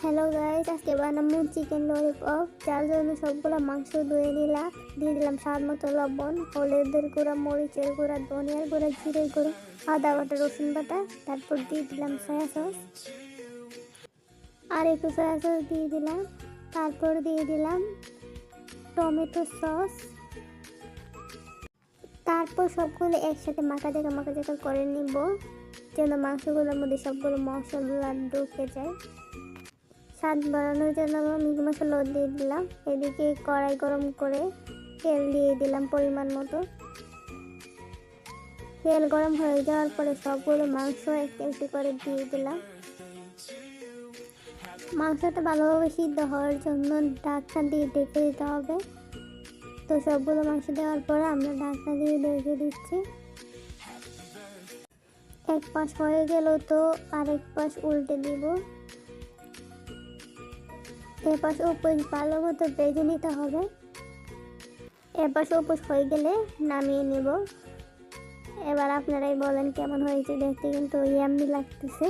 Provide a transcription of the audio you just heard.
Hello guys, আজকে বানাবো chicken lollipop. যার জন্য সবগুলো মাংস ধুয়ে নিলাম, দিয়ে দিলাম স্বাদ মতো লবণ, হলুদের গুঁড়া, মরিচের গুঁড়া, ধনিয়ার গুঁড়া, জিরের গুঁড়া, আদা বাটা, রসুন বাটা। তারপর দিয়ে দিলাম সয়া সস, আর একটু সয়া সস দিয়ে দিলাম। তারপর দিয়ে দিলাম টমেটো সস। তারপর সবগুলো একসাথে মাখা করে নিব, যেন মাংসগুলোর মধ্যে সবগুলো মশলা ঢুকে যায়। স্বাদ বাড়ানোর জন্য মিট মশলা দিয়ে দিলাম। এদিকে কড়াই গরম করে তেল দিয়ে দিলাম পরিমাণ মতো। তেল গরম হয়ে যাওয়ার পরে সবগুলো মাংস একটু একটু করে দিয়ে দিলাম। মাংসটা ভালোভাবে সিদ্ধ হওয়ার জন্য ঢাকনা দিয়ে ঢেকে দিতে হবে। তো সবগুলো মাংস দেওয়ার পরে আমরা ঢাকনা দিয়ে ঢেকে দিচ্ছি। এক পাশ হয়ে গেল তো আরেক পাশ উল্টে দিব। এপাশ ওপাশ ভালো মতো ভেজে নিতে হবে। এপাশ ওপাশ হয়ে গেলে নামিয়ে নেব। এবার আপনারাই বলেন কেমন হয়েছে, দেখতে কিন্তু ইয়াম্মি লাগতেছে।